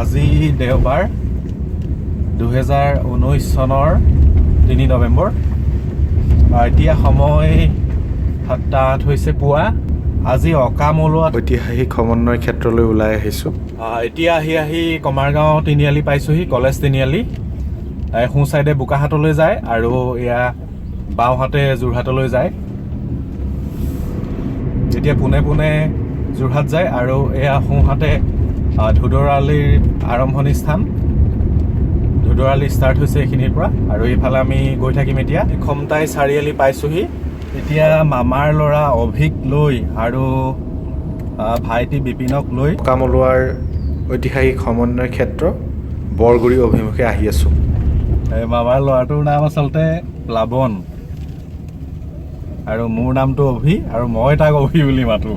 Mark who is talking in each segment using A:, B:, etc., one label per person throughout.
A: আজি দেওবাৰ 2019 চনৰ 3 নৱেম্বৰ। এতিয়া সময় 7:08 হৈছে পুৱা। আজি অকামলুৱা ঐতিহাসিক সমন্বয় ক্ষেত্ৰলৈ ওলাই আহিছোঁ। এতিয়া আহি কমাৰগাঁও তিনিআলি পাইছোঁহি, কলেজ তিনিআলি। সোঁ চাইডে বোকাহাটলৈ যায় আৰু এয়া বাওঁহাতে যোৰহাটলৈ যায়। এতিয়া পোনে পোনে যোৰহাট যায় আৰু এয়া সোঁহাতে ধুদৰালিৰ আৰম্ভণি স্থান। ধুদৰালি ষ্টাৰ্ট হৈছে এইখিনিৰ পৰা আৰু এইফালে আমি গৈ থাকিম। এতিয়া খমটাই চাৰিআলি পাইছোঁহি। এতিয়া মামাৰ ল'ৰা অভিক লৈ আৰু ভাইটি বিপিনক লৈ অকামলুৱাৰ ঐতিহাসিক সমন্বয় ক্ষেত্ৰ বৰগুৰি অভিমুখে আহি আছোঁ। মামাৰ ল'ৰাটোৰ নাম আচলতে প্লাৱন আৰু মোৰ নামটো অভি আৰু মই তাক অভি বুলি মাতোঁ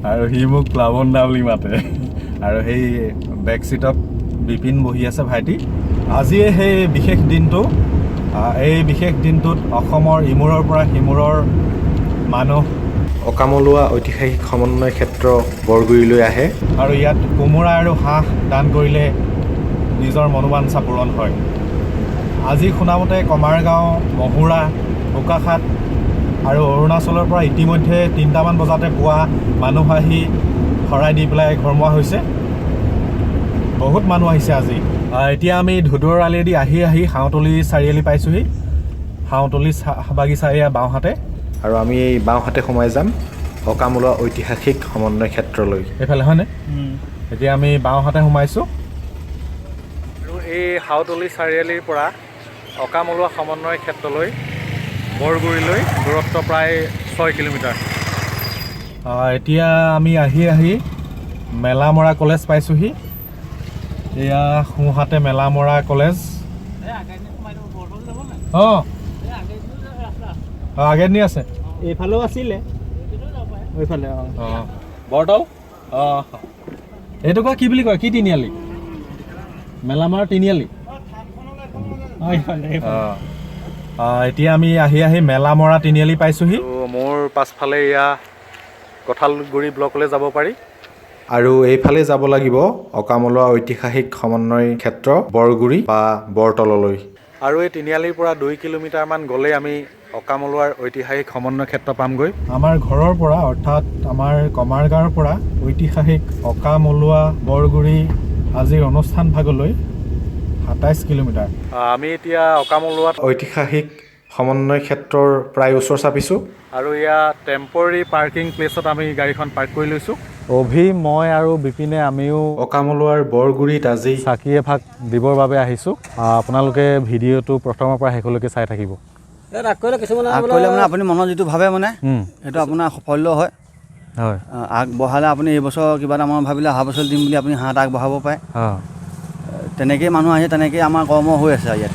A: আৰু সি মোক প্লাৱন দা বুলি মাতে। আৰু সেই বেক চিটত বিপিন বহি আছে ভাইটি। আজিয়ে সেই বিশেষ দিনটো। এই বিশেষ দিনটোত অসমৰ ইমূৰৰ পৰা সিমূৰৰ মানুহ অকামলুৱা ঐতিহাসিক সমন্বয় ক্ষেত্ৰ বৰগুৰিলৈ আহে আৰু ইয়াত কোমোৰা আৰু হাঁহ দান কৰিলে নিজৰ মনোবাঞ্ছা পূৰণ হয়। আজি শুনামতে কমাৰগাঁও, মহুৰা, বোকাখাট আৰু অৰুণাচলৰ পৰা ইতিমধ্যে 3টামান বজাতে পুৱা মানুহ আহি শৰাই দি পেলাই ঘৰমুৱা হৈছে। বহুত মানুহ আহিছে আজি। এতিয়া আমি ধুদৰ আলিয়েদি আহি হাউতলি চাৰিআলি পাইছোঁহি। হাউতলি বাগিচা এয়া বাওঁহাতে আৰু আমি এই বাওঁহাতে সোমাই যাম অকামলুৱা ঐতিহাসিক সমন্বয় ক্ষেত্ৰলৈ। এইফালে হয়নে? এতিয়া আমি বাওঁহাতে সোমাইছোঁ আৰু এই হাউতলি চাৰিআলিৰ পৰা অকামলুৱা সমন্বয় ক্ষেত্ৰলৈ বৰগুৰিলৈ দূৰত্ব প্ৰায় 6 কিলোমিটাৰ। এতিয়া আমি আহি মেলামৰা কলেজ পাইছোঁহি। এয়া সোঁহাতে মেলামৰা কলেজ। আগেদিনি আছে,
B: এইফালেও আছিলে এইফালে
A: বৰতল। এইটো কোৱা কি বুলি কয়? কি তিনিআলি? মেলামৰা তিনিআলি। এতিয়া আমি আহি মেলামৰা তিনিআলি পাইছোঁহি। মোৰ পাছফালে এয়া কঁঠালগুৰি ব্লকলৈ যাব পাৰি আৰু এইফালে যাব লাগিব অকামলুৱা ঐতিহাসিক সমন্বয় ক্ষেত্ৰ বৰগুৰি বা বৰতললৈ। আৰু এই তিনিআলিৰ পৰা 2 কিলোমিটাৰমান গ'লেই আমি অকামলুৱাৰ ঐতিহাসিক সমন্বয় ক্ষেত্ৰ পামগৈ। আমাৰ ঘৰৰ পৰা অৰ্থাৎ আমাৰ কমাৰগাঁৱৰ পৰা ঐতিহাসিক অকামলুৱা বৰগুৰি আজিৰ অনুষ্ঠান ভাগলৈ 27 কিলোমিটাৰ। আমি এতিয়া অকামলুৱাত ঐতিহাসিক সমন্বয় ক্ষেত্ৰৰ প্ৰায় ওচৰ চাপিছোঁ আৰু এয়া টেম্পৰাৰী পাৰ্কিং প্লেচত আমি গাড়ীখন পাৰ্ক কৰি লৈছোঁ। অভি, মই আৰু বিপিনে আমিও অকামলুৱাৰ বৰগুৰিত আজি চাকি এভাগ দিবৰ বাবে আহিছোঁ। আপোনালোকে ভিডিঅ'টো প্ৰথমৰ পৰা শেষলৈকে চাই থাকিব।
B: কৰিলে মানে আপুনি মনত যিটো ভাবে মানে সেইটো আপোনাৰ সাফল্য হয়। আগবঢ়ালে আপুনি এইবছৰ কিবা এটা মনত ভাবিলে অহা বছৰ দিম বুলি আপুনি হাত আগবঢ়াব পাৰে। তেনেকেই মানুহ আহে, তেনেকেই আমাৰ কৰ্ম হৈ আছে ইয়াত।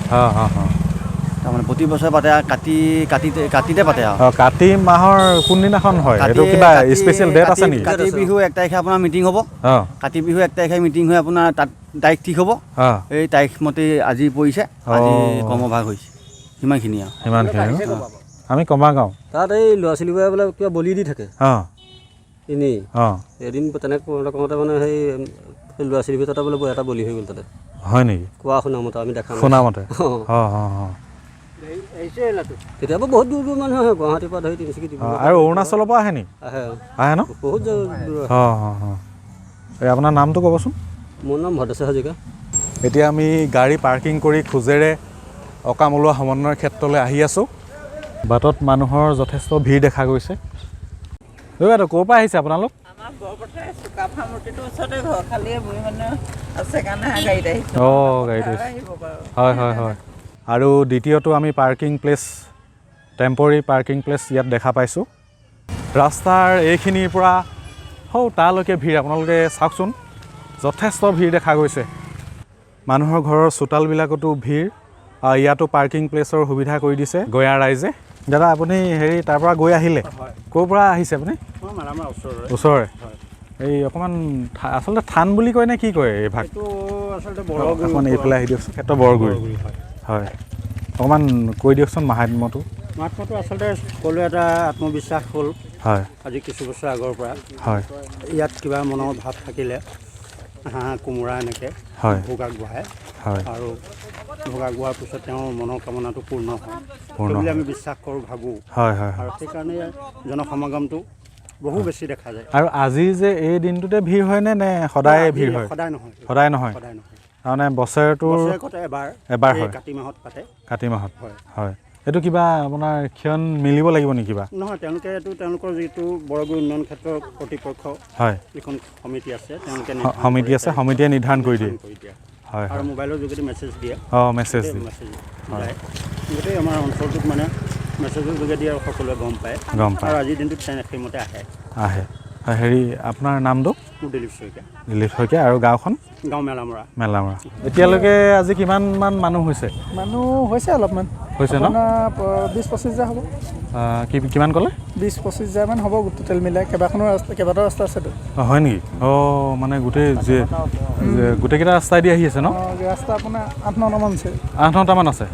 B: তাৰমানে প্ৰতি বছৰে পাতে, কাতিতে পাতে আৰু।
A: কাতি মাহৰ কোনদিনাখন হয়? এইটো কিবা স্পেচিয়েল ডেট আছে নেকি?
B: কাতি বিহু 1 তাৰিখে আপোনাৰ মিটিং হ'ব। কাতি বিহু 1 তাৰিখে মিটিং হৈ আপোনাৰ তাত তাৰিখ ঠিক হ'ব। এই তাৰিখ মতে আজি পৰিছে, আজি কৰ্মভাগ হৈছে। সিমানখিনি আৰু।
A: আমি কমাৰগাঁও
C: তাত এই ল'ৰা ছোৱালীবোৰে বোলে কিবা বলি দি থাকে এনেই। এদিন তেনেকৈ কওঁতে মানে সেই ল'ৰা ছোৱালীবোৰে তাতে বোলে এটা বলি হৈ গ'ল তাতে।
A: হয় নেকি?
C: কোৱা শুনামতে আমি দেখা
A: শুনামতে।
C: কেতিয়াবা বহুত দূৰ দূৰ মানুহ আহে, গুৱাহাটীৰ পৰা ধৰি তিনিচুকীয়া।
A: আৰু অৰুণাচলৰ পৰা আহে নি? আহে ন?
C: বহুত দূৰ।
A: আপোনাৰ নামটো ক'বচোন।
C: মোৰ নাম ভদ্ৰেশ্বৰ হাজৰিকা।
A: এতিয়া আমি গাড়ী পাৰ্কিং কৰি খোজেৰে অকামলুৱা সমন্বয় ক্ষেত্ৰলৈ আহি আছোঁ। বাটত মানুহৰ যথেষ্ট ভিৰ দেখা গৈছে। বাইদেউ ক'ৰ পৰা আহিছে আপোনালোক?
D: আমাৰ বৰপথাৰ চুকাফা মূৰ্তিটোৰ ওচৰতে ঘৰ, খালি বুঢ়ী মানুহ আছে কাৰণে গাড়ীত আহিছে।
A: গাড়ীত আহিছে। হয়। আৰু দ্বিতীয়টো আমি parking place, temporary parking place ইয়াত দেখা পাইছোঁ। ৰাস্তাৰ এইখিনিৰ পৰা তালৈকে ভিৰ, আপোনালোকে চাওকচোন, যথেষ্ট ভিৰ দেখা গৈছে। মানুহৰ ঘৰৰ চোতালবিলাকতো ভিৰ। ইয়াতো পাৰ্কিং প্লেচৰ সুবিধা কৰি দিছে গঞা ৰাইজে। দাদা আপুনি তাৰ পৰা গৈ আহিলে? ক'ৰ পৰা আহিছে আপুনি? ওচৰৰে। এই অকণমান আচলতে থান বুলি কয় নে কি কয় এই ভাগ? অকণমান এইফালে আহি দিয়কচোন। ক্ষেত্ৰ বৰগুৰি। হয়, অকণমান কৈ দিয়কচোন মাহাত্ম্যটো।
B: আচলতে সকলোৱে এটা আত্মবিশ্বাস হ'ল
A: হয়
C: আজি কিছু বছৰ আগৰ পৰা
A: হয়
C: ইয়াত কিবা মনৰ ভাৱ থাকিলে হাঁহ কোমোৰা এনেকৈ
A: হয়
C: ভোগ আগবঢ়ায়
A: হয়
C: আৰু ভোগ আগবঢ়োৱাৰ পিছত তেওঁৰ মনৰ কামনাটো পূৰ্ণ হয়
A: পূৰ্ণ
C: বুলি
A: হয়।
C: আমি বিশ্বাস কৰোঁ, ভাবোঁ।
A: হয় হয়
C: আৰু সেইকাৰণে জনসমাগমটো বহু বেছি দেখা যায়।
A: আৰু আজি যে এই দিনটোতে ভিৰ হয়নে নে সদায়
C: আজি
A: ভিৰ হয়?
C: সদায় নহয়,
A: সদায় নহয়
C: সদায় নহয়,
A: তাৰমানে বছৰটোৰ
C: বছৰেকতে
A: এবাৰ
C: এই
A: হয়
C: কাতি মাহত পাতে।
A: কাতি মাহত
C: হয়
A: হয়। এইটো কিবা আপোনাৰ ক্ষণ মিলিব লাগিব নেকি কিবা?
C: নহয়, তেওঁলোকৰ যিটো বৰগুৰি উন্নয়ন ক্ষেত্ৰৰ কৰ্তৃপক্ষ
A: হয়
C: যিখন সমিতি আছে তেওঁলোকে
A: সমিতি আছে, সমিতিয়ে নিৰ্ধাৰণ কৰি দিয়ে। হয়
C: আৰু
A: হয়
C: মোবাইলৰ যোগেদি মেছেজ দিয়ে।
A: মেছেজ দিয়ে
C: যায় গোটেই আমাৰ অঞ্চলটোত মানে মেছেজৰ যোগেদি আৰু সকলোৱে গম পায় আৰু আজিৰ দিনটোত সেইমতে আহে।
A: হেৰি আপোনাৰ নামটো?
C: মোৰ দিলীপ শইকীয়া।
A: দিলীপ শইকীয়া। আৰু গাঁওখন?
C: গাঁও মেলামৰা।
A: এতিয়ালৈকে আজি কিমানমান মানুহ হৈছে?
E: মানুহ হৈছে অলপমান,
A: হৈছে ন?
E: 20-25 হাজাৰ হ'ব।
A: কিমান ক'লে?
E: 20-25 হাজাৰমান হ'ব টোটেল মিলাই। কেইবাটাও ৰাস্তা আছেতো।
A: হয় নেকি? মানে গোটেইকেইটা ৰাস্তাই দি আহি আছে ন?
E: ৰাস্তা আপোনাৰ 8-9টামান আছে।
A: 8-9টামান আছে?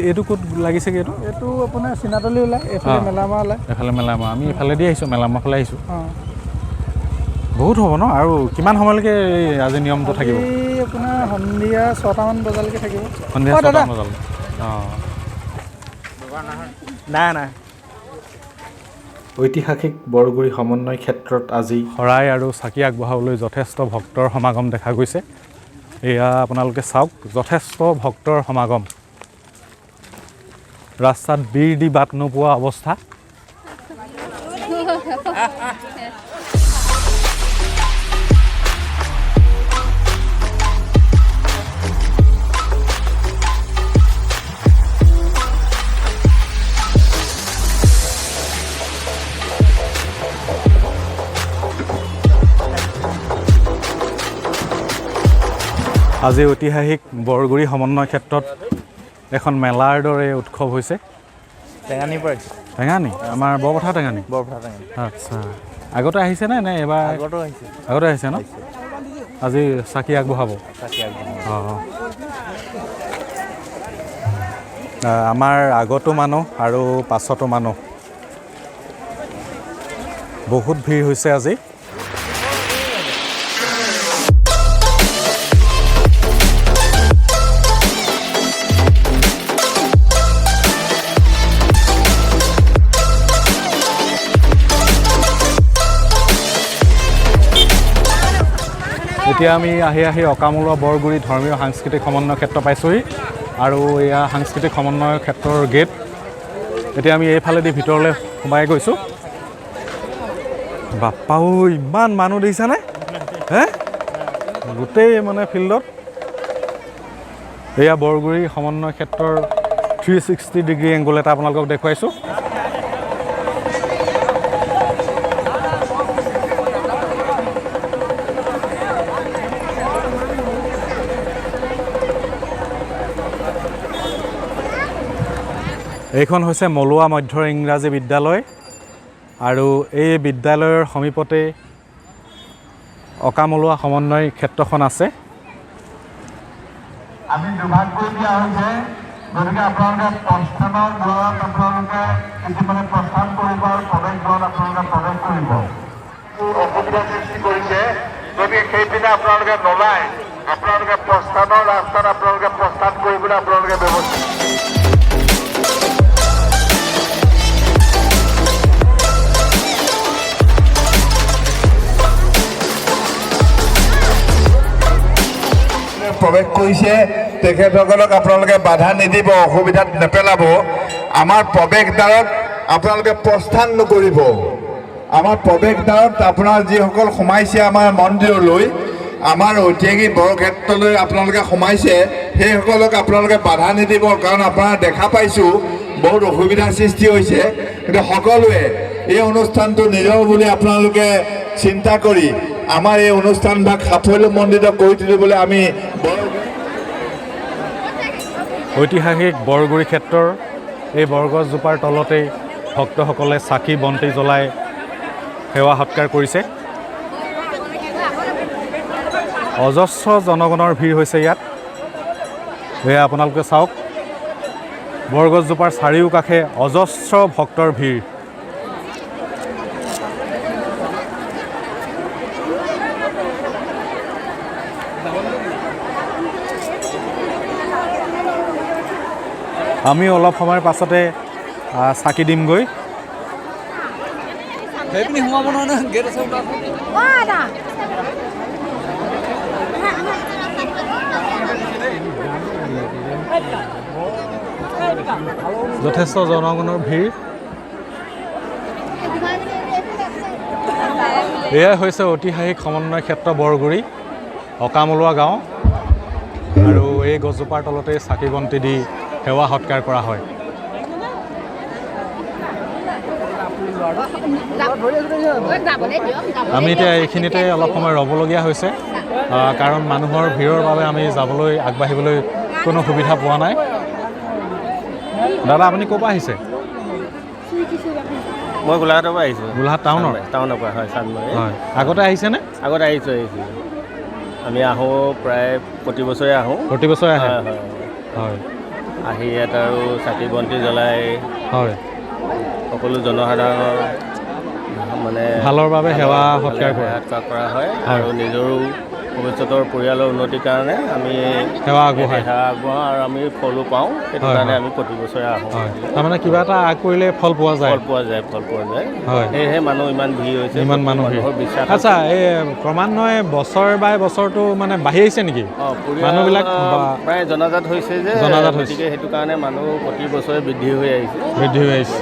A: এইটো ক'ত লাগিছেগৈ?
E: এইটো আপোনাৰ চিনাতলি ওলাই, এইফালে মেলামৰা ওলাই।
A: এইফালে মেলামৰা, আমি এইফালেদি আহিছোঁ, মেলামৰা ফালে আহিছোঁ। বহুত হ'ব ন? আৰু কিমান সময়লৈকে আজি নিয়মটো থাকিব?
E: আপোনাৰ সন্ধিয়া 6টামান বজালৈকে থাকিব।
A: সন্ধিয়া 6টামান বজালৈকে? নাই। ঐতিহাসিক বৰগুৰি সমন্বয় ক্ষেত্ৰত আজি শৰাই আৰু চাকি আগবঢ়াবলৈ যথেষ্ট ভক্তৰ সমাগম দেখা গৈছে। এয়া আপোনালোকে চাওক, যথেষ্ট ভক্তৰ সমাগম। ৰাস্তাত বীৰ দি বাট নোপোৱা অৱস্থা। আজি ঐতিহাসিক বৰগুৰি সমন্বয় ক্ষেত্ৰত এখন মেলাৰ দৰে উৎসৱ হৈছে।
F: টেঙানীৰ পৰা আহিছে।
A: টেঙানী? আমাৰ বৰপথাৰ টেঙানী?
F: বৰপথাৰ টেঙানী।
A: আচ্ছা, আগতে আহিছেনে নে এবাৰ? আগতে আহিছে ন? আজি চাকি আগবঢ়াব? আমাৰ আগতো মানুহ আৰু পাছতো মানুহ। বহুত ভিৰ হৈছে আজি। এতিয়া আমি আহি অকামলোৱা বৰগুৰি ধৰ্মীয় সাংস্কৃতিক সমন্বয় ক্ষেত্ৰ পাইছোঁহি আৰু এয়া সাংস্কৃতিক সমন্বয় ক্ষেত্ৰৰ গেট। এতিয়া আমি এইফালেদি ভিতৰলৈ সোমাই গৈছোঁ। বাপ্পাও ইমান মানুহ দেখিছানে? গোটেই মানে ফিল্ডত। এয়া বৰগুৰি সমন্বয় ক্ষেত্ৰৰ 360 ডিগ্ৰী এংগল এটা আপোনালোকক দেখুৱাইছোঁ। এইখন হৈছে মলুৱা মধ্য ইংৰাজী বিদ্যালয় আৰু এই বিদ্যালয়ৰ সমীপতে অকামলুৱা সমন্বয় ক্ষেত্ৰখন আছে।
G: আমি দুভাগ কৰি দিয়া হৈছে, গতিকে আপোনালোকে প্ৰস্থানৰ দ্বাৰত আপোনালোকে কিছুমানে প্ৰস্থান কৰিব আৰু প্ৰৱেশ দ্বাৰত আপোনালোকে প্ৰৱেশ কৰিব। অসুবিধা সৃষ্টি কৰিছে, গতিকে সেইপিনে আপোনালোকে নলাই আপোনালোকে প্ৰস্থানৰ ৰাস্তাত আপোনালোকে প্ৰস্থান কৰিবলৈ আপোনালোকে ব্যৱস্থা। প্ৰৱেশ কৰিছে তেখেতসকলক আপোনালোকে বাধা নিদিব, অসুবিধাত নেপেলাব। আমাৰ প্ৰৱেশদ্বাৰত আপোনালোকে প্ৰস্থান নকৰিব। আমাৰ প্ৰৱেশদ্বাৰত আপোনাৰ যিসকল সোমাইছে আমাৰ মন্দিৰলৈ, আমাৰ ঐতিহাসিক বৰক্ষেত্ৰলৈ আপোনালোকে সোমাইছে, সেইসকলক আপোনালোকে বাধা নিদিব। কাৰণ আপোনাৰ দেখা পাইছোঁ বহুত অসুবিধাৰ সৃষ্টি হৈছে, কিন্তু সকলোৱে এই অনুষ্ঠানটো নিজৰ বুলি আপোনালোকে চিন্তা কৰি আমাৰ এই অনুষ্ঠানভাগ সাফল্যমণ্ডিত কৰি তুলিবলৈ আমি
A: ঐতিহাসিক বৰগুৰি ক্ষেত্ৰৰ এই বৰগছজোপাৰ তলতেই ভক্তসকলে চাকি বন্তি জ্বলাই সেৱা সৎকাৰ কৰিছে। অজস্ৰ জনগণৰ ভিৰ হৈছে ইয়াত। এয়া আপোনালোকে চাওক, বৰগছজোপাৰ চাৰিওকাষে অজস্ৰ ভক্তৰ ভিৰ। আমি অলপ সময়ৰ পাছতে চাকি দিমগৈ। যথেষ্ট জনগণৰ ভিৰ। এয়াই হৈছে ঐতিহাসিক সমন্বয় ক্ষেত্ৰ বৰগুৰি অকামলুৱা গাঁও, আৰু এই গছজোপাৰ তলতে চাকি বন্তি দি সেৱা সৎকাৰ কৰা হয়। আমি এতিয়া এইখিনিতে অলপ সময় ৰ'বলগীয়া হৈছে, কাৰণ মানুহৰ ভিৰৰ বাবে আমি যাবলৈ আগবাঢ়িবলৈ কোনো সুবিধা পোৱা নাই। দাদা আপুনি ক'ৰ পৰা আহিছে?
C: মই গোলাঘাটৰ পৰা আহিছোঁ।
A: গোলাঘাট টাউনৰ
C: পৰা হয়, চানমাৰি।
A: হয়, আগতে আহিছেনে?
C: আগত আহিছোঁ। আমি আহোঁ প্ৰায় প্ৰতি বছৰে আহোঁ।
A: প্ৰতি বছৰে আহে?
C: হয়। আহি ইয়াত আৰু চাকি বন্তি জ্বলাই
A: হয়,
C: সকলো জনসাধাৰণৰ মানে
A: ভালৰ বাবে সেৱা সৎকাৰ
C: কৰা হয়, আৰু নিজৰো ভৱিষ্যতৰ পৰিয়ালৰ উন্নতিৰ কাৰণে আমি
A: সেৱা আগবঢ়াওঁ,
C: আৰু আমি ফলো পাওঁ। সেইটো কাৰণে আমি প্ৰতি বছৰে আহোঁ।
A: তাৰমানে কিবা এটা আগ কৰিলে ফল পোৱা যায়।
C: হয়, সেয়েহে মানুহ ইমান ভিৰ হৈছে,
A: ইমান মানুহৰ
C: বিশ্বাস।
A: আচ্ছা, এই ক্ৰমান্বয়ে বছৰ বাই বছৰটো মানে বাঢ়ি আহিছে নেকি? মানুহবিলাক
C: প্ৰায় জনাজাত হৈছে যে, গতিকে সেইটো কাৰণে মানুহ প্ৰতি বছৰে বৃদ্ধি হৈ আহিছে।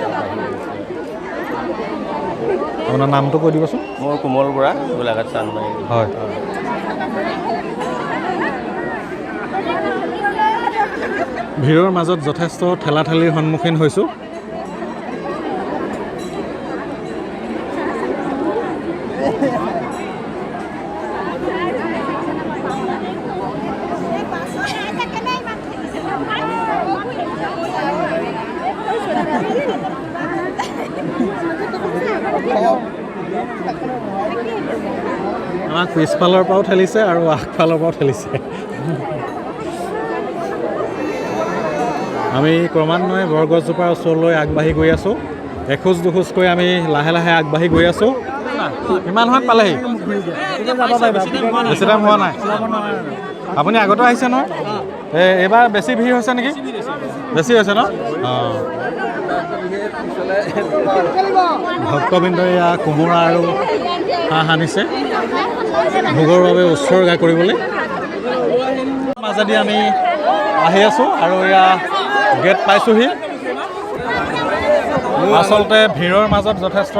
C: আপোনাৰ নামটো কৈ দিবচোন। মোৰ কোমল বৰা, গোলাঘাট চানমাৰি।
A: হয়। ভিৰৰ মাজত যথেষ্ট ঠেলাঠেলিৰ সন্মুখীন হৈছোঁ। আমাক পিছফালৰ পৰাও ঠেলিছে আৰু আগফালৰ পৰাও ঠেলিছে। আমি ক্ৰমান্বয়ে বৰগছজোপাৰ ওচৰলৈ আগবাঢ়ি গৈ আছোঁ। এখোজ দুখোজকৈ আমি লাহে লাহে আগবাঢ়ি গৈ আছোঁ। কিমান সময়ত পালেহি? বেছি টাইম হোৱা নাই। আপুনি আগতে আহিছে নহয়? এইবাৰ বেছি ভিৰ হৈছে নেকি? বেছি হৈছে ন? অঁ, ভক্তবৃন্দই এয়া কোমোৰা আৰু হাঁহ আনিছে ভোগৰ বাবে উৎসৰ্গা কৰিবলৈ। মাজেদি আমি আহি আছোঁ আৰু এয়া গেট পাইছোঁহি। আচলতে ভিৰৰ মাজত যথেষ্ট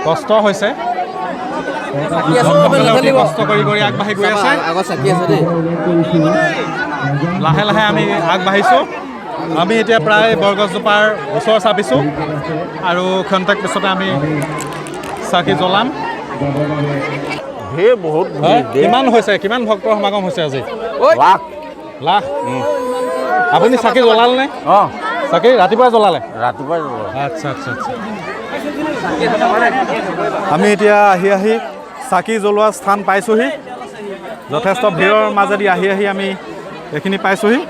A: কষ্ট হৈছে। কষ্ট কৰি কৰি আগবাঢ়ি গৈ আছে। লাহে লাহে আমি আগবাঢ়িছোঁ। আমি এতিয়া প্ৰায় বৰগছজোপাৰ ওচৰ চাপিছোঁ আৰু ক্ষন্তেক পিছতে আমি চাকি জ্বলাম।
C: ভিৰ বহুত।
A: কিমান হৈছে? কিমান ভক্তৰ সমাগম হৈছে আজি? লাখ। আপুনি চাকি জ্বলালে নে?
C: অঁ,
A: চাকি ৰাতিপুৱা জ্বলালে?
C: ৰাতিপুৱা।
A: আচ্ছা। আমি এতিয়া আহি চাকি জ্বলোৱা স্থান পাইছোঁহি। যথেষ্ট ভিৰৰ মাজেদি আহি আমি এইখিনি পাইছোঁহি।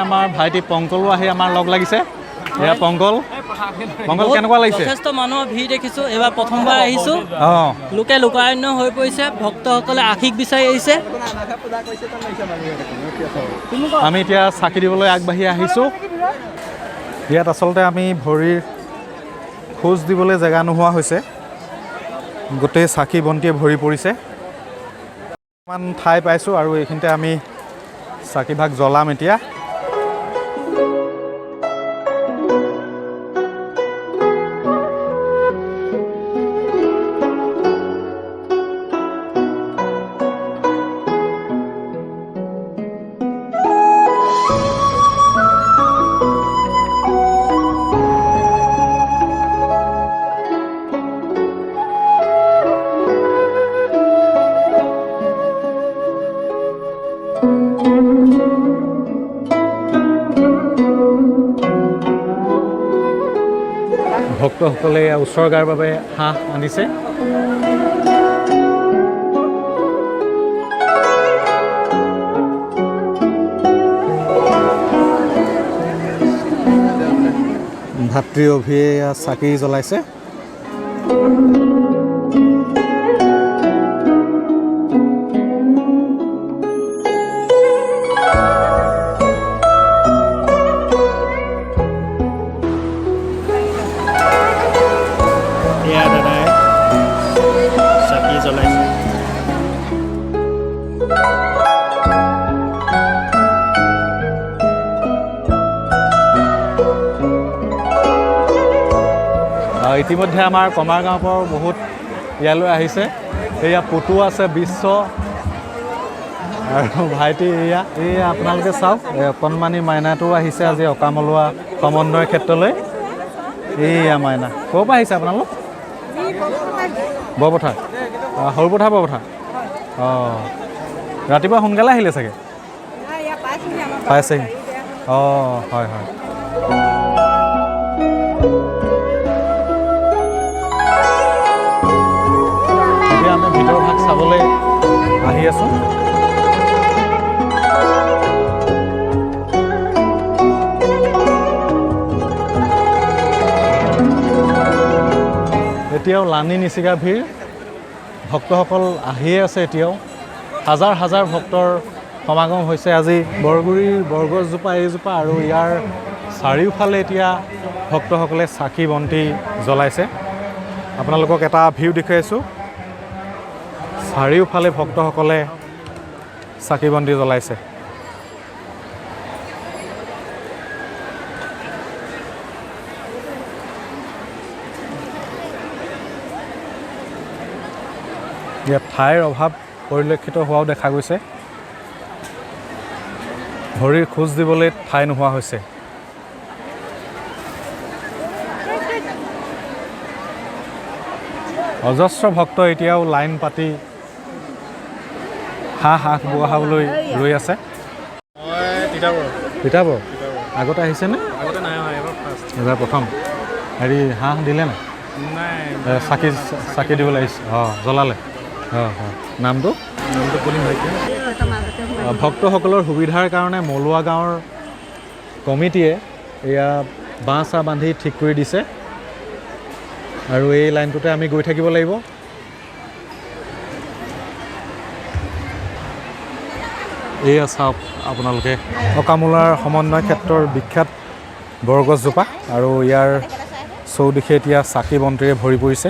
A: আমাৰ ভাইটি পংকলো আহি আমাৰ লগ লাগিছে। এয়া পংকল কেনেকুৱা লাগিছে?
H: যথেষ্ট মানুহৰ ভিৰ দেখিছোঁ। এইবাৰ প্ৰথমবাৰ আহিছোঁ। লোকে লোকাৰণ্য হৈ পৰিছে। ভক্তসকলে আশীষ বিচাৰি আহিছে।
A: আমি এতিয়া চাকি দিবলৈ আগবাঢ়ি আহিছোঁ। ইয়াত আচলতে আমি ভৰিৰ খোজ দিবলৈ জেগা নোহোৱা হৈছে। গোটেই চাকি বন্তিয়ে ভৰি পৰিছে। অকণমান ঠাই পাইছোঁ আৰু এইখিনিতে আমি চাকিভাগ জ্বলাম এতিয়া। ভক্তসকলে উৎসৰ্গাৰ বাবে হাঁহ আনিছে। ভাতৃ অভিয়ে চাকি জ্বলাইছে।
F: জ্বলাইছে।
A: ইতিমধ্যে আমাৰ কমাৰ গাঁৱৰ পৰা বহুত ইয়ালৈ আহিছে। এয়া পুতু আছে, বিশ্ব আৰু ভাইটি এয়া আপোনালোকে চাওক, অকণমানি মাইনাটো আহিছে আজি অকামলোৱা সমন্বয় ক্ষেত্ৰলৈ। এয়া মাইনা, ক'ৰ পৰা আহিছে আপোনালোক? বৰপথাৰ, সৰুপথাৰ বৰপথাৰ। অঁ, ৰাতিপুৱা সোনকালে আহিলে চাগে? পাইছেহি। অঁ, হয় হয়। এতিয়া আমি ভিতৰ ভাগ চাবলৈ আহি আছোঁ। এতিয়াও লানি নিচিগা ভিৰ, ভক্তসকল আহিয়ে আছে। এতিয়াও হাজাৰ হাজাৰ ভক্তৰ সমাগম হৈছে আজি বৰগুৰিৰ বৰগছজোপা এইজোপা আৰু ইয়াৰ চাৰিওফালে এতিয়া ভক্তসকলে চাকি বন্তি জ্বলাইছে। আপোনালোকক এটা ভিউ দেখুৱাইছোঁ, চাৰিওফালে ভক্তসকলে চাকি বন্তি জ্বলাইছে। ইয়াত ঠাইৰ অভাৱ পৰিলক্ষিত হোৱাও দেখা গৈছে। ভৰিৰ খোজ দিবলৈ ঠাই নোহোৱা হৈছে। অজস্ৰ ভক্ত এতিয়াও লাইন পাতি হাঁহ আগবঢ়াবলৈ ৰৈ আছে। তিতাবৰ আগতে আহিছেনে?
F: আগতে নাই অহা, এবাৰ ফাৰ্ষ্ট।
A: এইবাৰ প্ৰথম। হেৰি হাঁহ দিলে নাই? চাকি দিবলৈ আহিছে। অঁ, জ্বলালে। অঁ হয়। নামটো কলিম ভাইটি। ভক্তসকলৰ সুবিধাৰ কাৰণে মলুৱা গাঁৱৰ কমিটিয়ে এয়া বাঁহ চাহ বান্ধি ঠিক কৰি দিছে আৰু এই লাইনটোতে আমি গৈ থাকিব লাগিব। এয়া চাওক আপোনালোকে, অকামলাৰ সমন্বয় ক্ষেত্ৰৰ বিখ্যাত বৰগছজোপা আৰু ইয়াৰ চৌদিশে এতিয়া চাকি বন্তিৰে ভৰি পৰিছে।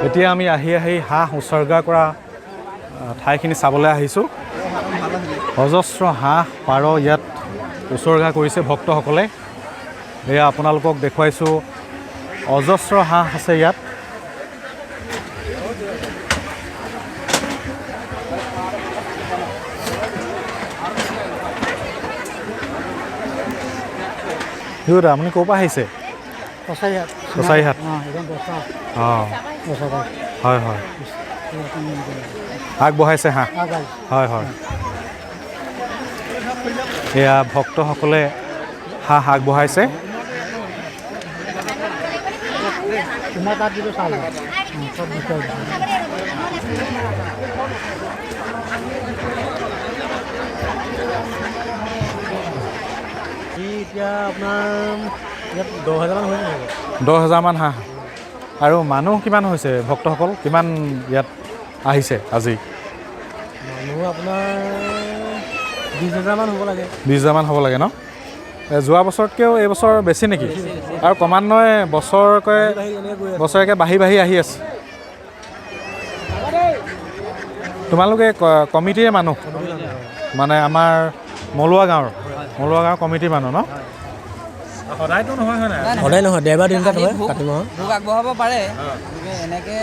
A: এতিয়া আমি আহি হাঁহ উচৰ্গা কৰা ঠাইখিনি চাবলৈ আহিছোঁ। অজস্ৰ হাঁহ পাৰ ইয়াত উচৰ্গা কৰিছে ভক্তসকলে। এয়া আপোনালোকক দেখুৱাইছোঁ, অজস্ৰ হাঁহ আছে ইয়াত। আপুনি ক'ৰ পৰা আহিছে? কছাৰীহাট। অঁ, হয় হয়। আগবঢ়াইছে হাঁহ? হয় হয়। এয়া ভক্তসকলে হাঁহ আগবঢ়াইছে।
F: এতিয়া আপোনাৰ ইয়াত 10,000 মান হৈছে।
A: 10,000 হাঁহ। আৰু মানুহ কিমান হৈছে? ভক্তসকল কিমান ইয়াত আহিছে আজি?
F: মানুহ আপোনাৰ 20,000 মান হ'ব লাগে।
A: 20,000 হ'ব লাগে ন? যোৱা বছৰতকৈও এইবছৰ বেছি নেকি? আৰু ক্ৰমান্বয়ে বছৰেকে বাঢ়ি আহি আছে। তোমালোকে কমিটিৰে মানুহ মানে আমাৰ মলুৱা গাঁৱৰ কমিটিৰ মানুহ ন? সদায়তো নহয়, হয় নাই?
F: সদায় নহয়, দেওবাৰ দিনটাত হয়। কাতি মাহত
H: ভোগ আগবঢ়াব পাৰে, এনেকৈ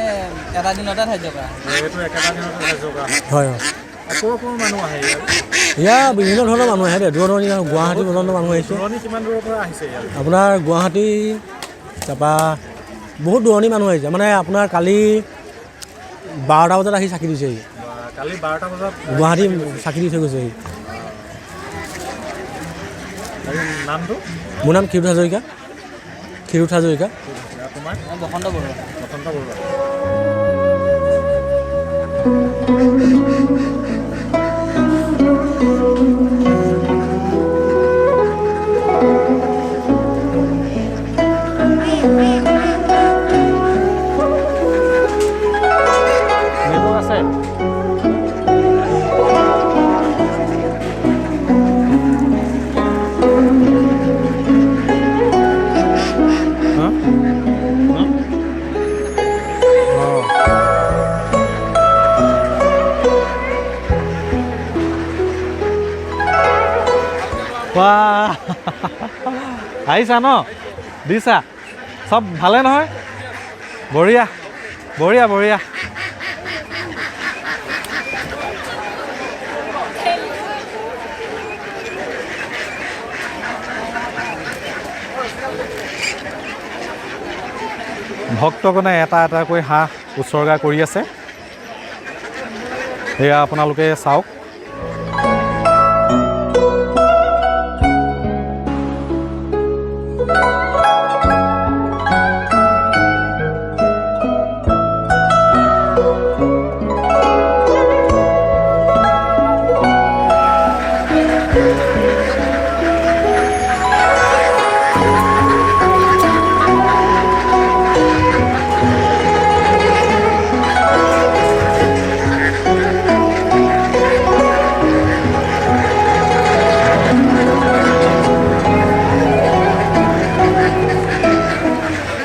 H: এটা দিনতে ধাৰ্য কৰা।
A: এইটো একেটা দিনতে ধাৰ্য কৰা
F: হয় হয়।
A: ক'ৰ মানুহ আহে
F: ইয়াৰ বিভিন্ন ধৰণৰ মানুহ আহে। দূৰণি গুৱাহাটী পৰ্যন্ত মানুহ আহিছে।
A: কিমান দূৰৰ পৰা আহিছে ইয়াত?
F: আপোনাৰ গুৱাহাটী, তাৰপৰা বহুত দূৰণি মানুহ আহিছে। মানে আপোনাৰ কালি 12টা বজাত আহি চাকি দিছেহি।
A: কালি 12টা বজাত
F: গুৱাহাটী চাকি দি থৈ গৈছেহি।
A: নামটো?
F: মোৰ নাম ক্ষীৰোদ হাজৰিকা।
A: তোমাৰ?
H: বসন্ত বৰুৱা।
A: বাহ আহিছা ন দিছা চব ভালে নহয় বঢ়িয়া বঢ়িয়া বঢ়িয়া ভক্তগণে এটা এটাকৈ হাঁহ উৎসৰ্গা কৰি আছে সেয়া আপোনালোকে চাওক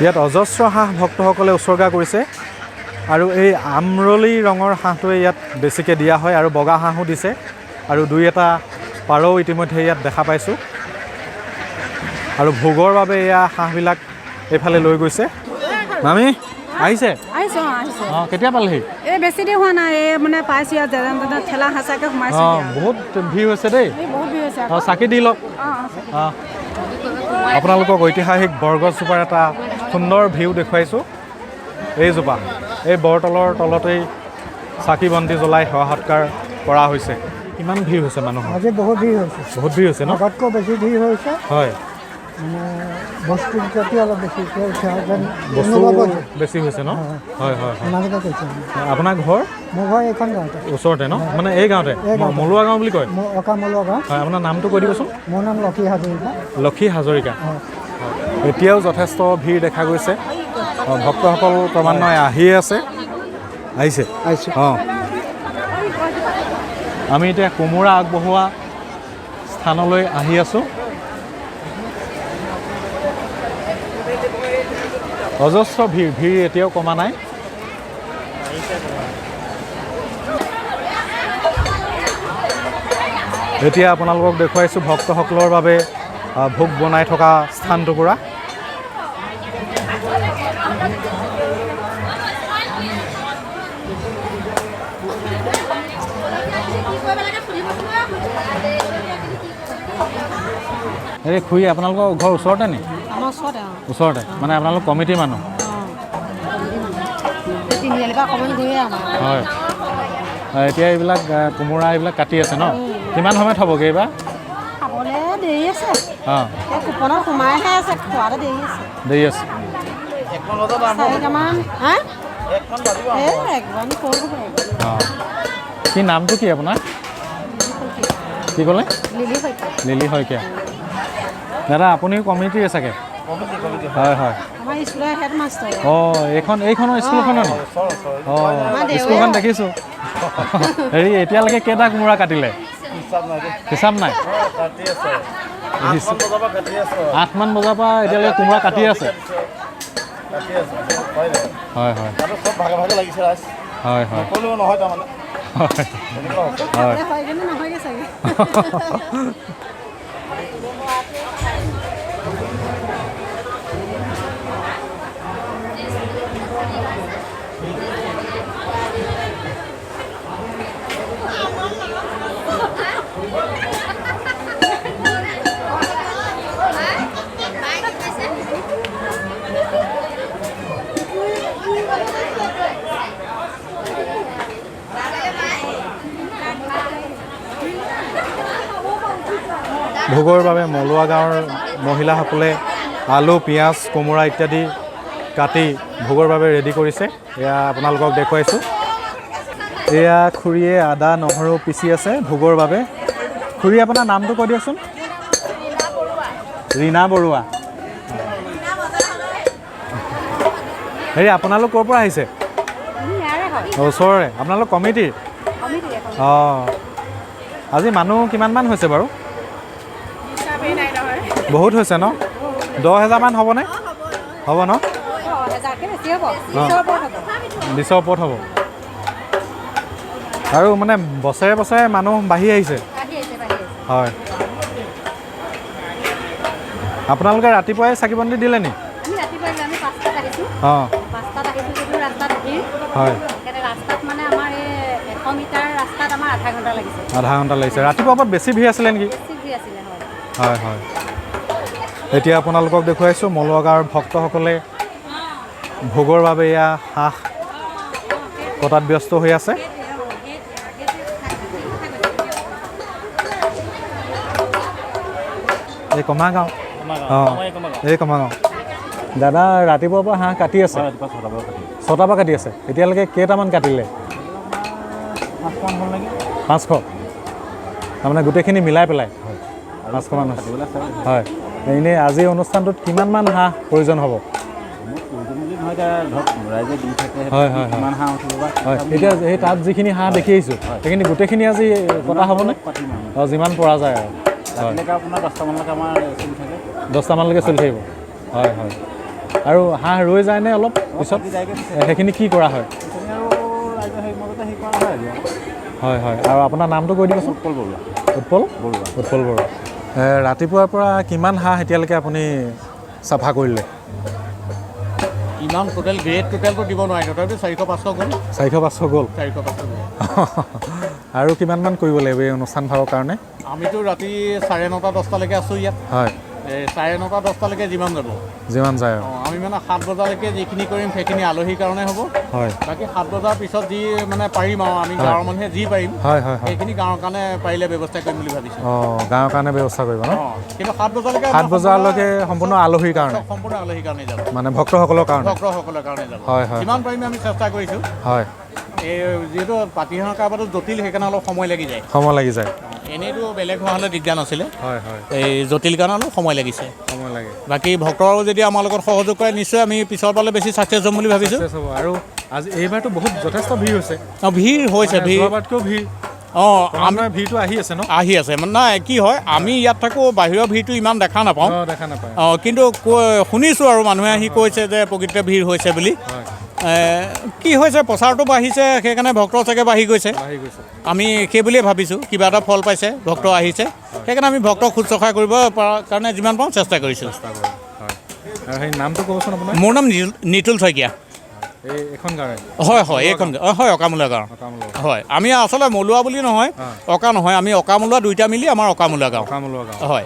A: ইয়াত অজস্ৰ হাঁহ ভক্তসকলে উৎসৰ্গা কৰিছে আৰু এই আমৰলি ৰঙৰ হাঁহটোৱে ইয়াত বেছিকৈ দিয়া হয় আৰু বগা হাঁহো দিছে আৰু দুই এটা পাৰও ইতিমধ্যে ইয়াত দেখা পাইছোঁ আৰু ভোগৰ বাবে এয়া হাঁহবিলাক এইফালে লৈ গৈছে মামী আহিছে অঁ কেতিয়া পালেহি
I: এই বেছি দেৰি হোৱা নাই এই মানে পাইছোঁ ইয়াত যেনে তেনে ঠেলা হেঁচাকৈ সোমাইছোঁ
A: অঁ বহুত ভিৰ হৈছে দেই
I: বহুত ভিৰ হৈছে
A: অঁ চাকি দি লওক অঁ আপোনালোকক ঐতিহাসিক বৰগছজোপাৰ এটা সুন্দৰ ভিউ দেখুৱাইছোঁ এইজোপা এই বৰতলৰ তলতেই চাকি বন্তি জ্বলাই সেৱা সৎকাৰ কৰা হৈছে কিমান ভিৰ হৈছে মানুহ
E: আজি বহুত ভিৰ হৈছে
A: বহুত ভিৰ হৈছে ন
E: আগতকৈ বেছি ভিৰ হৈছে
A: হয়
E: মানে বস্তুৰ প্ৰতি অলপ বেছি
A: বস্তু বেছি হৈছে ন হয় হয় হয়
E: আপোনালোকে কৈছে
A: আপোনাৰ ঘৰ
E: মোৰ ঘৰ এইখন গাঁৱতে
A: ওচৰতে ন মানে এই গাঁৱতে মলুৱা গাঁও বুলি কয়
E: মোৰ অকামলুৱা গাঁও
A: হয় আপোনাৰ নামটো কৈ দিবচোন
E: মোৰ নাম লক্ষী হাজৰিকা
A: লক্ষী হাজৰিকা এতিয়াও যথেষ্ট ভিৰ দেখা গৈছে ভক্তসকল ক্ৰমান্বয়ে আহিয়ে আছে আহিছে অঁ আমি এতিয়া কোমোৰা আগবঢ়োৱা স্থানলৈ আহি আছোঁ অজস্ৰ ভিৰ এতিয়াও কমা নাই এতিয়া আপোনালোকক দেখুৱাইছোঁ ভক্তসকলৰ বাবে ভোগ বনাই থকা স্থান টুকুৰা এই খুৰী আপোনালোকৰ ঘৰ ওচৰতে নি ওচৰতে মানে আপোনালোক কমিটিৰ মানুহ হয় এতিয়া এইবিলাক কোমোৰা এইবিলাক কাটি আছে ন কিমান সময়ত হ'বগৈ এইবাৰ
I: খাবলৈ দেৰি আছে
A: অঁ
I: কুপনত সোমাইহে আছে খোৱাতে দেৰি আছে
A: দেৰি আছে
I: 4টামান হা 1মান কৰিব
A: অঁ কি নামটো কি আপোনাৰ কি ক'লে লিলি শইকীয়া দাদা আপুনিও কমিটিৰ চাগে হয় হয়
I: আমাৰ স্কুলৰ হেডমাষ্টাৰ
A: অঁ এইখনৰ স্কুলখনৰ নি অঁ স্কুলখন দেখিছোঁ হেৰি এতিয়ালৈকে কেইটা কোমোৰা কাটিলে হিচাপ নাই 8মান বজাৰ পৰা এতিয়ালৈকে কোমোৰা কাটি আছে হয় হয় হয় হয়
I: নহয়গৈ চাগে
A: ভোগৰ বাবে মলুৱা গাঁৱৰ মহিলাসকলে আলু পিঁয়াজ কোমোৰা ইত্যাদি কাটি ভোগৰ বাবে ৰেডি কৰিছে এয়া আপোনালোকক দেখুৱাইছোঁ এয়া খুৰীয়ে আদা নহৰু পিচি আছে ভোগৰ বাবে খুৰী আপোনাৰ নামটো কৈ দিয়কচোন ৰীণা বৰুৱা হেৰি আপোনালোক ক'ৰ পৰা আহিছে ওচৰৰে আপোনালোক কমিটিৰ অঁ আজি মানুহ কিমানমান হৈছে বাৰু বহুত হৈছে ন 10,000মান হ'বনে হ'ব ন 20ৰ ওপৰত হ'ব আৰু মানে বছৰে বছৰে মানুহ বাঢ়ি আহিছে হয় আপোনালোকে ৰাতিপুৱাই চাকি বন্তি দিলে নি?
I: আমি ৰাতিপুৱাই আমি 5টাত আহিছোঁ।
A: অঁ
I: 5টাত আহিছোঁ যদিও ৰাস্তাত ভিৰ।
A: হয়।
I: সেইকাৰণে ৰাস্তাত মানে আমাৰ এই 100 মিটাৰ ৰাস্তাত আমাৰ আধা ঘণ্টা লাগিছে।
A: আধা ঘণ্টা লাগিছে। ৰাতিপুৱা ওপৰত বেছি ভিৰ আছিলে নেকি?
I: বেছি ভিৰ আছিলে, হয়।
A: হয় হয়। এতিয়া আপোনালোকক দেখুৱাইছোঁ মলুৱা গাঁৱৰ ভক্তসকলে ভোগৰ বাবে এয়া হাঁহ কটাত ব্যস্ত হৈ আছে। এই কমাগাঁও। অঁ এই কমাগাঁও। দাদা ৰাতিপুৱাৰ পৰা হাঁহ কাটি আছে? 6টাৰ পৰা কাটি আছে। এতিয়ালৈকে কেইটামান কাটিলে? 500। তাৰমানে গোটেইখিনি মিলাই পেলাই 500 মান হৈছে। হয়। এনেই আজি অনুষ্ঠানটোত কিমানমান হাঁহ প্ৰয়োজন হ'ব? হয় হয় হয়। এতিয়া এই তাত যিখিনি হাঁহ দেখি আহিছোঁ সেইখিনি গোটেইখিনি আজি কটা হ'বনে? অঁ যিমান পৰা যায় আৰু।
C: আপোনাৰ 10টামানলৈকে আমাৰ চলি থাকে।
A: 10টামানলৈকে চলি থাকিব। হয় হয়। আৰু হাঁহ ৰৈ যায়নে অলপ পিছত? সেইখিনি কি কৰা হয়? হয় হয়। আৰু আপোনাৰ নামটো কৈ দিবচোন। উৎপল বৰুৱা। উৎপল বৰুৱা। উৎপল বৰুৱা। ৰাতিপুৱাৰ পৰা কিমান হাঁহ এতিয়ালৈকে আপুনি চাফা কৰিলে?
C: ইমান টোটেল গ্ৰেড টোটেলটো দিব নোৱাৰি, তথাপিতো 400-500 গ'ল।
A: 400-500 গ'ল?
C: 400-500 গ'ল।
A: আৰু কিমানমান কৰিব লাগিব এই অনুষ্ঠান ভাগৰ কাৰণে?
C: আমিতো ৰাতি 9:30-10টালৈকে আছোঁ ইয়াত।
A: হয়।
C: 9:30-10টালৈকে যিমান যাব।
A: যিমান যায় আৰু।
C: আমি মানে 7 বজালৈকে যিখিনি কৰিম সেইখিনি আলহীৰ কাৰণে হ'ব।
A: হয়।
C: বাকী 7 বজাৰ পিছত যি মানে পাৰিম আৰু আমি গাঁৱৰ মানুহে যি পাৰিম
A: হয় হয় হয়।
C: সেইখিনি গাঁৱৰ কাৰণে পাৰিলে ব্যৱস্থা কৰিম বুলি ভাবিছোঁ।
A: অঁ গাঁৱৰ কাৰণে ব্যৱস্থা কৰিব ন?
C: কিন্তু 7 বজালৈকে
A: 7 বজালৈকে সম্পূৰ্ণ আলহীৰ কাৰণে?
C: সম্পূৰ্ণ আলহীৰ কাৰণে যাব।
A: মানে ভক্তসকলৰ কাৰণে?
C: ভক্তসকলৰ কাৰণে যাব।
A: হয় হয়।
C: যিমান পাৰিম আমি চেষ্টা কৰিছোঁ।
A: হয়।
C: এই যিহেতু পাতিহাঁহ কাৰবাৰটো জটিল সেইকাৰণে অলপ সময় লাগি যায়।
A: সময় লাগি যায়।
C: এনেইতো বেলেগ হোৱা হ'লে দিগদাৰ নাছিলে।
A: হয় হয়।
C: এই জটিল কাৰণে অলপ সময় লাগিছে।
A: সময় লাগে।
C: বাকী ভক্তৰো যদি আমাৰ লগত সহযোগ কৰে নিশ্চয় আমি পিছৰ পালে বেছি ছাকচেছ হ'ম বুলি ভাবিছোঁ।
A: আৰু আজি এইবাৰতো বহুত যথেষ্ট ভিৰ হৈছে।
C: ভিৰ হৈছে, ভিৰ
A: যোৱাবাৰতকৈও ভিৰ।
C: অঁ
A: আমাৰ ভিৰটো আহি আছে ন?
C: আহি আছে মানে নাই কি হয় আমি ইয়াত থাকোঁ বাহিৰৰ ভিৰটো ইমান দেখা নাপাওঁ।
A: দেখা নাপায়।
C: অঁ কিন্তু শুনিছোঁ আৰু মানুহে আহি কৈছে যে প্ৰকৃততে ভিৰ হৈছে বুলি। কি হৈছে প্ৰচাৰটো বাঢ়িছে সেইকাৰণে ভক্ত চাগে বাঢ়ি গৈছে। আমি সেই বুলিয়ে ভাবিছোঁ কিবা এটা ফল পাইছে, ভক্ত আহিছে, সেইকাৰণে আমি ভক্তক শুশ্ৰূষা কৰিব পৰা কাৰণে যিমান পাৰোঁ চেষ্টা কৰিছোঁ।
A: আৰু সেই নামটো ক'বচোন আপোনাৰ?
C: মোৰ নাম নিতুল শইকীয়া।
A: এইখন গাঁৱৰে? হয়
C: হয় এইখন হয় অকামূলীয়া গাঁও। হয় আমি আচলতে মলুৱা বুলি নহয়, অকা নহয়, আমি অকামূলীয়া দুইটা মিলি আমাৰ অকামূলীয়া গাঁও। হয়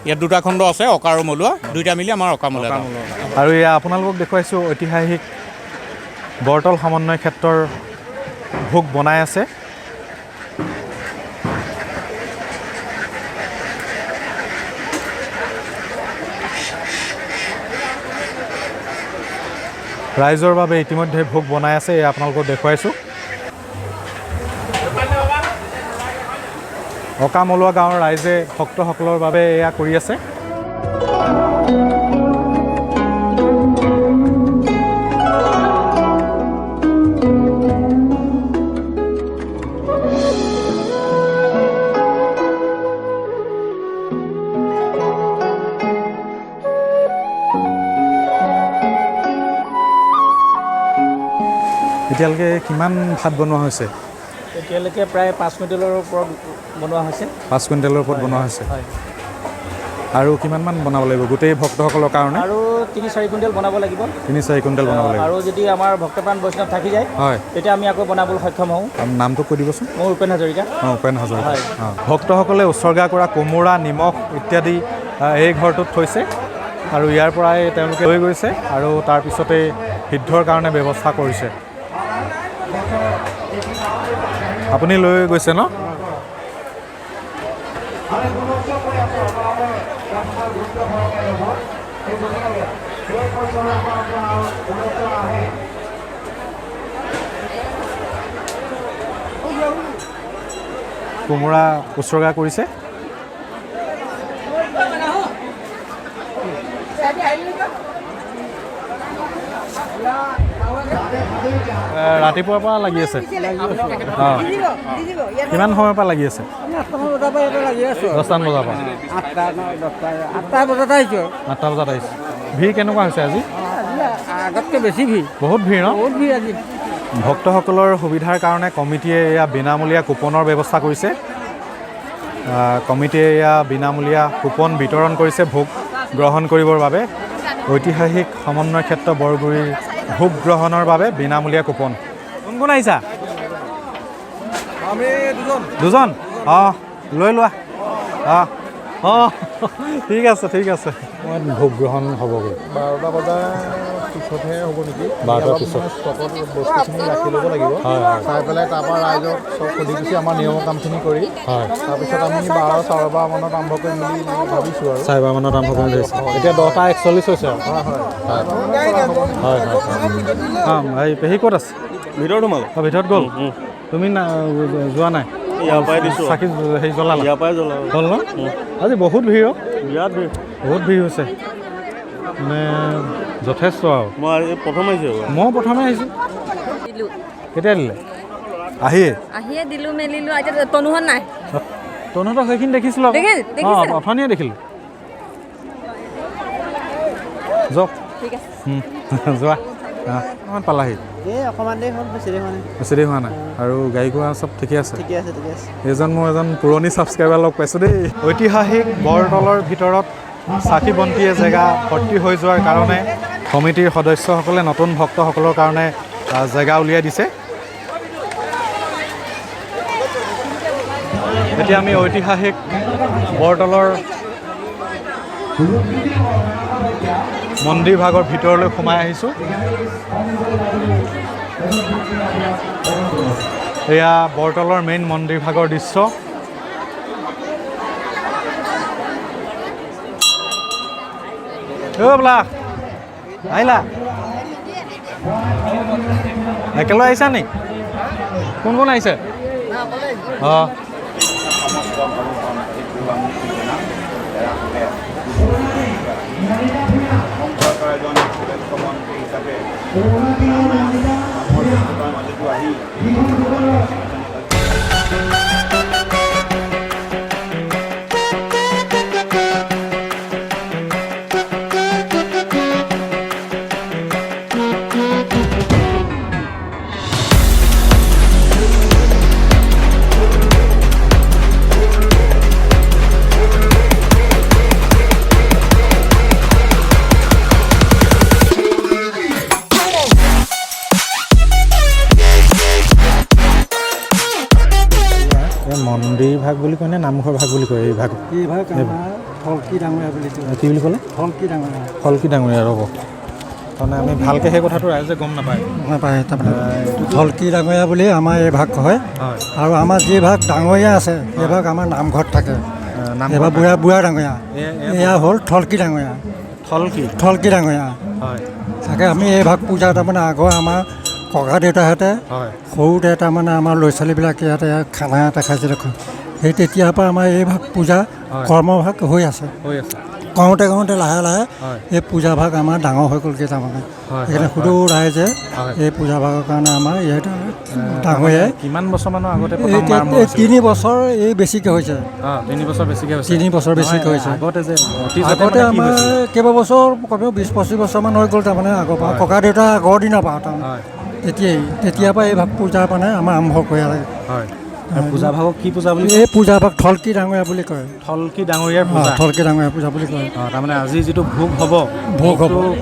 C: ইয়াত দুটা খণ্ড আছে, অকা আৰু মলুৱা দুইটা মিলি আমাৰ অকামূলীয়া গাঁও।
A: আৰু এয়া আপোনালোকক দেখুৱাইছোঁ ঐতিহাসিক বৰতল সমন্বয় ক্ষেত্ৰৰ ভোগ বনাই আছে। ৰাইজৰ বাবে ইতিমধ্যে ভোগ বনাই আছে, এয়া আপোনালোকক দেখুৱাইছোঁ। অকামলুৱা গাঁৱৰ ৰাইজে ভক্তসকলৰ বাবে এয়া কৰি আছে। এতিয়ালৈকে কিমান ভাত বনোৱা হৈছে?
H: এতিয়ালৈকে প্ৰায় 5 কুইণ্টেলৰ ওপৰত বনোৱা হৈছে।
A: 5 কুইণ্টেলৰ ওপৰত বনোৱা হৈছে। আৰু কিমানমান বনাব লাগিব গোটেই ভক্তসকলৰ কাৰণে?
H: আৰু 3-4 কুইণ্টেল বনাব লাগিব।
A: 3-4 কুইণ্টেল বনাব লাগিব।
H: আৰু যদি আমাৰ ভক্তপ্ৰাণ বৈষ্ণৱ থাকি যায়
A: হয়
H: তেতিয়া আমি আকৌ বনাবলৈ সক্ষম হওঁ।
A: নামটো কৈ দিবচোন।
H: মোৰ উপেন হাজৰিকা।
A: উপেন হাজৰিকা। ভক্তসকলে উৎসৰ্গা কৰা কোমোৰা, নিমখ ইত্যাদি এই ঘৰটোত থৈছে আৰু ইয়াৰ পৰাই তেওঁলোকে লৈ গৈছে আৰু তাৰপিছতে সিদ্ধৰ কাৰণে ব্যৱস্থা কৰিছে। আপুনি লৈ গৈছে ন? কোমোৰা উৎসৰ্গা কৰিছে। ৰাতিপুৱাৰ পৰা লাগি আছে। কিমান সময়ৰ পৰা লাগি আছে? 10টামান বজাৰ পৰা।
E: 8টা বজাত আহিছোঁ।
A: 8টা বজাত আহিছে। ভিৰ কেনেকুৱা হৈছে আজি?
E: আগতকৈ বেছি ভিৰ।
A: বহুত ভিৰ ন?
E: বহুত ভিৰ আজি।
A: ভক্তসকলৰ সুবিধাৰ কাৰণে কমিটিয়ে এয়া বিনামূলীয়া কুপনৰ ব্যৱস্থা কৰিছে। কমিটিয়ে এয়া বিনামূলীয়া কুপন বিতৰণ কৰিছে ভোগ গ্ৰহণ কৰিবৰ বাবে ঐতিহাসিক সমন্বয় ক্ষেত্ৰ বৰগুৰিৰ ভোগ গ্ৰহণৰ বাবে বিনামূলীয়া কুপন। কোন কোন আহিছা?
E: আমি
A: দুজন? অঁ লৈ লোৱা। অঁ অঁ ঠিক আছে ঠিক আছে। মই ভোগ গ্ৰহণ হ'বগৈ
E: 12টা বজাৰ পিছতহে হ'ব নেকি?
A: 12টাৰ পিছত
E: ষ্টকত বস্তুখিনি ৰাখি ল'ব লাগিব।
A: হয় হয়
E: চাই পেলাই তাৰপৰা ৰাইজক চব সুধি পুছি আমাৰ নিয়মৰ কামখিনি কৰি
A: হয়
E: তাৰপিছত আমি 12 মানত আৰম্ভ কৰিম বুলি ভাবিছোঁ আৰু।
A: 4:30 মানত আৰম্ভ কৰি ধৰিছে। এতিয়া 10:41 হৈছে আৰু।
E: হয়
A: হয় হয় হয় এই পেহী ক'ত আছে?
F: ভিতৰত সোমালে
A: অঁ ভিতৰত গ'ল। তুমি যোৱা নাই?
F: ইয়াৰ পৰাই দিছোঁ
A: চাকি হেৰি জ্বলালা?
F: ইয়াৰ পৰাই জ্বলাওঁ
A: হ'ল ন? আজি বহুত ভিৰ অ'।
F: বিৰাট ভিৰ
A: বহুত ভিৰ হৈছে মানে যথেষ্ট আৰু।
F: মই আজি প্ৰথম আহিছোঁ
A: মই প্ৰথমে আহিছোঁ।
J: দিলোঁ
A: কেতিয়া দিলে? আহিয়ে
J: দিলোঁ মেলিলোঁ এতিয়া তনুহঁত নাই
A: তহঁতক সেইখিনি দেখিছিলোঁ আকৌ। অঁ অথনিয়ে দেখিলোঁ। যাওক
J: ঠিক আছে
A: যোৱা। অকণমান পালাহি?
B: এই অকণমান দেৰি হ'ল, বেছি দেৰি হোৱা নাই।
A: বেছি দেৰি হোৱা নাই আৰু গাড়ী ঘোঁৰা চব ঠিকে আছে?
B: ঠিকে আছে ঠিকে আছে।
A: মই এজন পুৰণি ছাবস্ক্ৰাইবাৰ লগ পাইছোঁ দেই। ঐতিহাসিক বৰতলৰ ভিতৰত চাকি বন্তিয়ে জেগা ভৰ্তি হৈ যোৱাৰ কাৰণে সমিতিৰ সদস্যসকলে নতুন ভক্তসকলৰ কাৰণে জেগা উলিয়াই দিছে। এতিয়া আমি ঐতিহাসিক বৰতলৰ মন্দিৰ ভাগৰ ভিতৰলৈ সোমাই আহিছোঁ। এয়া বৰতলৰ মেইন মন্দিৰ ভাগৰ দৃশ্য। বোলা আহিলা? একেলগে আহিছা নি? কোন কোন আহিছে? অঁ মন্দিৰ ভাগ বুলি কয় নে নামঘৰ ভাগ বুলি কয়? এই ভাগ
E: ফলকি ডাঙৰীয়া বুলি কয়।
A: কি বুলি ক'লে?
E: ফলকি ডাঙৰীয়া।
A: ফলকি ডাঙৰীয়া ৰ'ব, তাৰমানে আমি ভালকৈ সেই কথাটো ৰাইজে গম নাপায়।
E: নাপায় তাৰমানে ফলকি ডাঙৰীয়া বুলি আমাৰ এই ভাগ হয়।
A: হয়
E: আৰু আমাৰ যি ভাগ ডাঙৰীয়া আছে সেই ভাগ আমাৰ নামঘৰত থাকে। এইবাৰ বুঢ়া ডাঙৰীয়া, এয়া হ'ল থলকি ডাঙৰীয়া। থলকি ডাঙৰীয়া
A: হয়
E: তাকে আমি এই ভাগ পূজা তাৰমানে আগৰ আমাৰ ককা দেউতাহঁতে
A: হয়
E: সৰুতে তাৰমানে আমাৰ ল'ৰা ছোৱালীবিলাকে ইয়াতে খানা এটা খাইছিলে। সেই তেতিয়াৰ পৰা আমাৰ এই ভাগ পূজা কৰ্মভাগ হৈ আছে। কৰোঁতে লাহে লাহে এই পূজা ভাগ আমাৰ ডাঙৰ হৈ গ'লগৈ তাৰমানে। সেইকাৰণে সুদূৰ ৰাইজে এই পূজা ভাগৰ কাৰণে আমাৰ ইয়াত ডাঙৰীয়াই
A: কিমান বছৰমানৰ আগতে
E: 3 বছৰ এই বেছিকৈ হৈছে।
A: 3 বছৰ বেছিকৈ হৈছে।
E: 3 বছৰ বেছিকৈ হৈছে।
A: আগতে
E: আমাৰ কেইবাবছৰ কমেও 20-25 বছৰমান হৈ গ'ল তাৰমানে আগৰ পৰা ককা দেউতা আগৰ দিনৰ পৰা তাৰমানে তেতিয়াৰ পৰা এই ভাগ পূজা মানে আমাৰ আৰম্ভ কৰি লাগে।
A: পূজা ভাগক কি পূজা বুলি?
E: এই পূজা ভাগ থলকি ডাঙৰীয়া বুলি কয়।
A: থলকি ডাঙৰীয়াৰ পূজা।
E: থলকি ডাঙৰীয়া পূজা বুলি কয়।
A: তাৰমানে আজি যিটো ভোগ হ'ব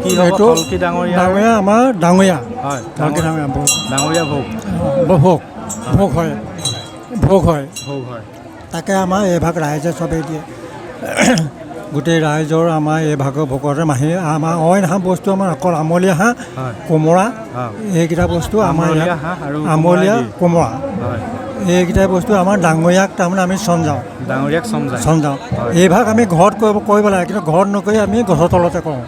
E: কি এইটো ডাঙৰীয়া আমাৰ ডাঙৰীয়া।
A: হয়
E: থলকি ডাঙৰীয়া
A: ডাঙৰীয়া ভোগ
E: হয়। তাকে আমাৰ এই ভাগ ৰাইজে চবেই দিয়ে। গোটেই ৰাইজৰ আমাৰ এই ভাগৰ ভোগতে মাহি আমাৰ অইন হাঁহ বস্তু আমাৰ অকল আমলীয়া হাঁহ, কোমোৰা, এইকেইটা বস্তু আমাৰ আমলীয়া কোমোৰা, এইকেইটা বস্তু আমাৰ ডাঙৰীয়াক তাৰমানে আমি চমজাওঁ। এই ভাগ আমি ঘৰত কৰিব লাগে, কিন্তু ঘৰত নকৰি আমি গছৰ তলতে কৰোঁ।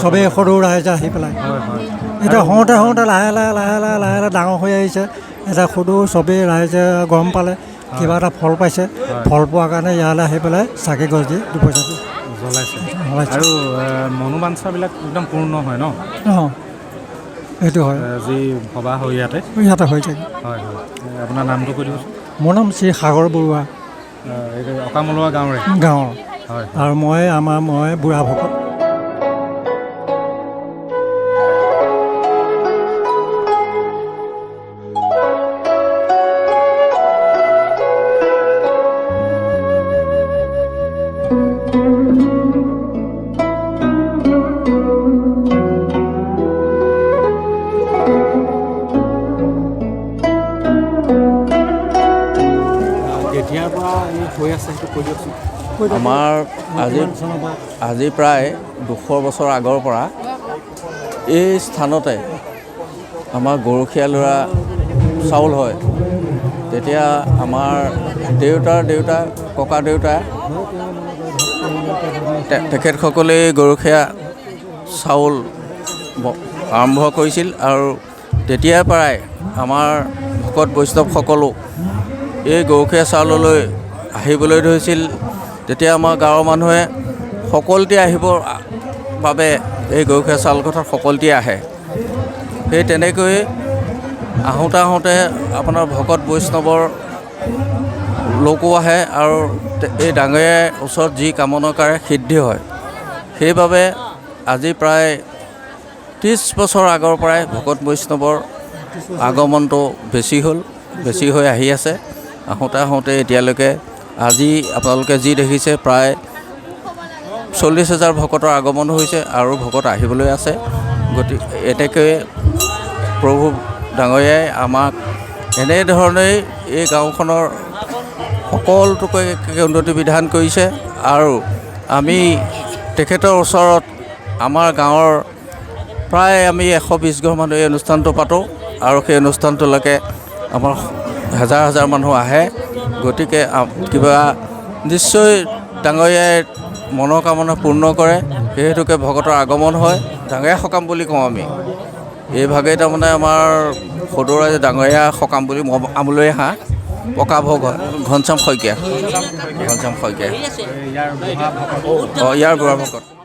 E: চবেই সৰু ৰাইজে আহি পেলাই এতিয়া হওঁতে লাহে লাহে ডাঙৰ হৈ আহিছে। এটা সৰু চবেই ৰাইজে গম পালে কিবা এটা ফল পাইছে, ফল পোৱাৰ কাৰণে ইয়ালৈ আহি পেলাই চাকি গছ দি দুপইচাটো
A: জ্বলাইছে। আৰু মনোবাঞ্ছাবিলাক একদম পূৰ্ণ হয় ন?
E: সেইটো হয়।
A: যি সভা হয় ইয়াতে
E: হৈ থাকে।
A: হয় আপোনাৰ নামটো কৈ দিবচোন।
E: মোৰ নাম শ্ৰী সাগৰ বৰুৱা,
A: অকামলোৱা গাঁৱৰ। হয়
E: আৰু মই বুঢ়া ভকত।
A: আছে সেইটো কৈ দিয়কচোন।
K: আমাৰ আজি প্ৰায় 200 বছৰ আগৰ পৰা এই স্থানতে আমাৰ গৰখীয়া ল'ৰা চাউল হয়। তেতিয়া আমাৰ দেউতাৰ দেউতা, ককা দেউতা তেখেতসকলে গৰখীয়া চাউল আৰম্ভ কৰিছিল আৰু তেতিয়াৰ পৰাই আমাৰ ভকত বৈষ্ণৱসকলো এই গৰখীয়া চাউললৈ আহিবলৈ ধৰিছিল। তেতিয়া আমাৰ গাঁৱৰ মানুহে সকলোতে আহিবৰ বাবে এই গৰখীয়া চাউল কথাত সকলোতে আহে। সেই তেনেকৈ আহোঁতে আপোনাৰ ভকত বৈষ্ণৱৰ লোকো আহে আৰু এই ডাঙৰীয়াৰ ওচৰত যি কামনা কৰে সিদ্ধি হয়। সেইবাবে আজি প্ৰায় 30 বছৰ আগৰ পৰাই ভকত বৈষ্ণৱৰ আগমনটো বেছি হৈ আহি আছে। আহোঁতে এতিয়ালৈকে আজি আপোনালোকে যি দেখিছে প্ৰায় 40,000 ভকতৰ আগমন হৈছে আৰু ভকত আহিবলৈ আছে। গতিকে এনেকৈ প্ৰভু ডাঙৰীয়াই আমাক এনেধৰণেই এই গাঁওখনৰ সকলোটোকে উন্নতি বিধান কৰিছে আৰু আমি তেখেতৰ ওচৰত আমাৰ গাঁৱৰ প্ৰায় আমি 120 ঘৰ মানুহ এই অনুষ্ঠানটো পাতোঁ আৰু সেই অনুষ্ঠানটোলৈকে আমাৰ হাজাৰ মানুহ আহে। গতিকে কিবা নিশ্চয় ডাঙৰীয়াই মনৰ কামনা পূৰ্ণ কৰে। সেই হেতুকে ভকতৰ আগমন হয়। ডাঙৰীয়া সকাম বুলি কওঁ আমি। এইভাগেই তাৰমানে আমাৰ সদৌ ৰাইজে ডাঙৰীয়া সকাম বুলি আমলৈ হাঁহ পকা ভোগ হয়। ঘনশ্যাম শইকীয়া ইয়াৰ বুঢ়া ভকত।